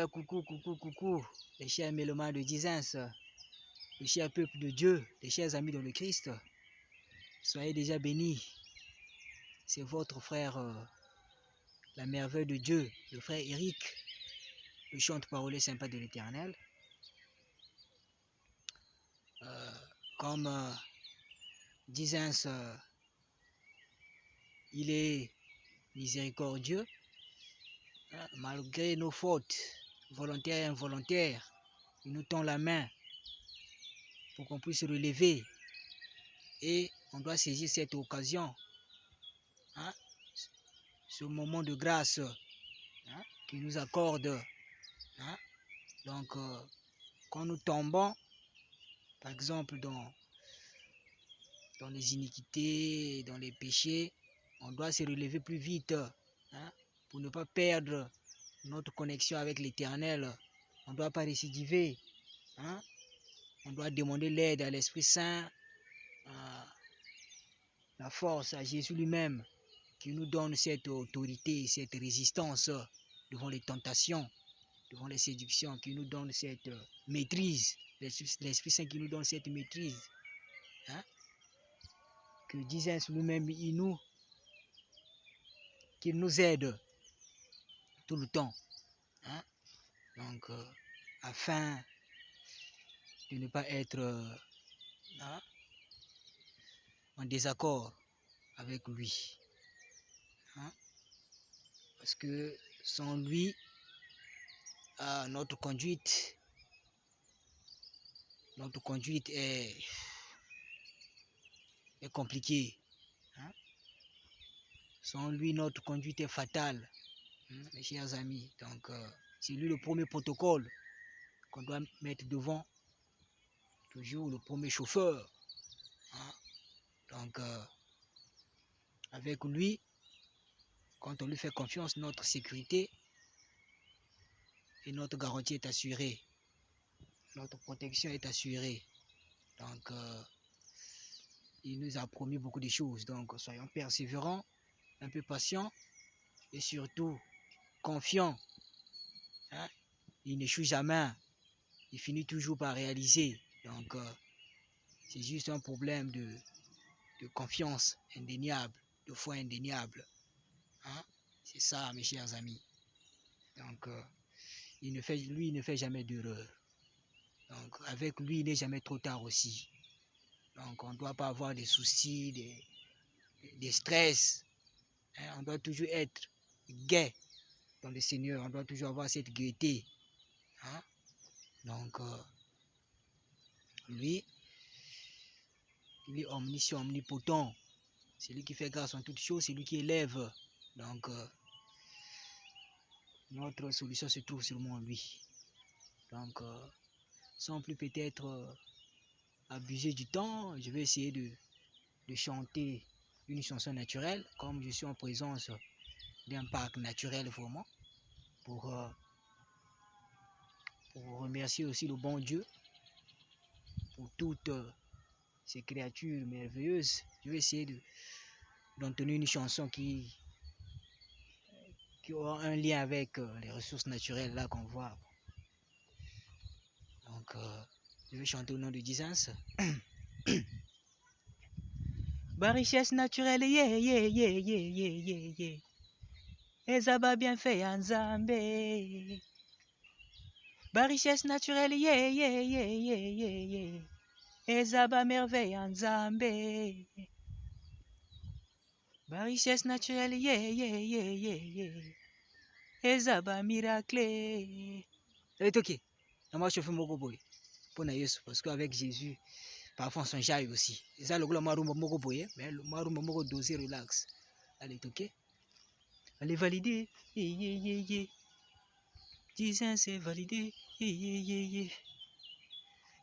Coucou, les chers mélomanes de Dizens, les chers peuples de Dieu, les chers amis dans le Christ. Soyez déjà bénis. C'est votre frère, la merveille de Dieu, le frère Eric, le chante-parole sympa de l'Éternel. Comme Dizens, il est miséricordieux, hein, malgré nos fautes, volontaires et involontaires. Il nous tend la main pour qu'on puisse se relever. Et on doit saisir cette occasion, hein, ce moment de grâce, hein, qu'il nous accorde. Hein. Donc, quand nous tombons, par exemple, dans les iniquités, dans les péchés, on doit se relever plus vite, hein, pour ne pas perdre notre connexion avec l'Éternel. On ne doit pas récidiver. Hein. On doit demander l'aide à l'Esprit Saint, la force à Jésus lui-même, qui nous donne cette autorité, cette résistance devant les tentations, devant les séductions, qui nous donne cette maîtrise, l'Esprit Saint qui nous donne cette maîtrise. Hein? Que Dizens lui-même, qu'il nous aide tout le temps. Hein? Donc, afin de ne pas être hein, en désaccord avec lui. Hein? Parce que sans lui, notre conduite est compliquée. Hein? Sans lui, notre conduite est fatale, hein, mes chers amis. Donc, c'est lui le premier protocole qu'on doit mettre devant, toujours le premier chauffeur. Hein? Donc, avec lui, quand on lui fait confiance, notre sécurité et notre garantie est assurée. Notre protection est assurée. Donc, il nous a promis beaucoup de choses. Donc, soyons persévérants, un peu patients et surtout confiants. Hein? Il n'échoue jamais. Il finit toujours par réaliser. Donc, c'est juste un problème de confiance indéniable, de foi indéniable. Hein? C'est ça, mes chers amis. Donc, il ne fait jamais d'erreur. Donc, avec lui, il n'est jamais trop tard aussi. Donc, on ne doit pas avoir des soucis, des stress. Hein? On doit toujours être gai dans le Seigneur. On doit toujours avoir cette gaieté. Hein? Donc, lui, il est omniscient, omnipotent. C'est lui qui fait grâce en toutes choses, c'est lui qui élève. Donc, notre solution se trouve seulement en lui. Donc, sans plus peut-être abuser du temps, je vais essayer de chanter une chanson naturelle, comme je suis en présence d'un parc naturel vraiment, pour remercier aussi le bon Dieu pour toutes ces créatures merveilleuses. Je vais essayer d'entonner une chanson qui aura un lien avec les ressources naturelles là qu'on voit. Donc, je vais chanter au nom de Dizens. Ba richesse naturelle, yeah, yeah, yeah, yeah, yeah, yeah, yeah. Ezaba bien fait ya Nzambe. Ba richesse naturelle, yeah, yeah, yeah, yeah, yeah, yeah. Ezaba merveille ya Nzambe. Ba richesse naturelle, yeah, yeah, yeah, yeah, yeah. Ezaba miracle. C'est ok. Moi, je fais mon boy. Pour Yesu, parce qu'avec Jésus, parfois on s'enjaille aussi. Et ça, le gars, marumba moko boye, mais le marumba moko dosé, relax. Allez, ok. Allez, valider. Yeah, yeah, yeah, yeah. Dizens, c'est validé. Yeah, yeah, yeah, yeah.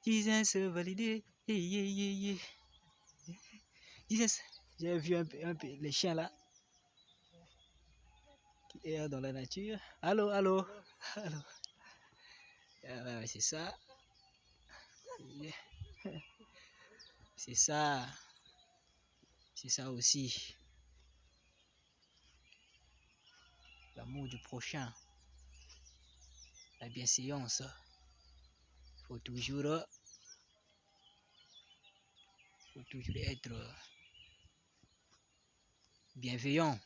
Dizens, c'est validé. Yeah, yeah, yeah, yeah. Dizens, j'ai vu un peu les chiens là qui errent dans la nature. Allô, allô, allô. Ouais, c'est ça. Yeah. C'est ça. C'est ça aussi. L'amour du prochain. la bienséance. Il faut toujours être bienveillant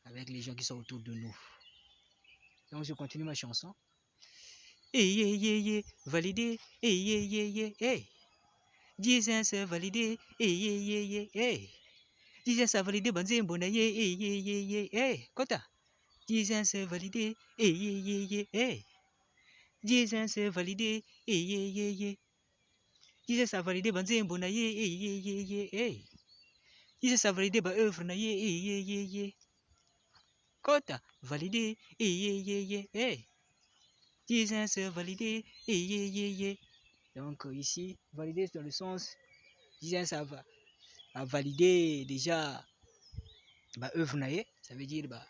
avec les gens qui sont autour de nous. Donc je continue ma chanson. Validé, hey. Disons c'est validé, hey. Disons ça validé, banzembo na hey. Kota. Disons c'est validé, hey. Disons c'est validé, hey. Disons ça validé, banzembo na hey. Disons ça validé, ba œuvre na hey. Kota, validé, hey. Disons c'est validé, hey. Donc ici, valider dans le sens, disons ça va valider déjà bah œuvre naie, ça veut dire bah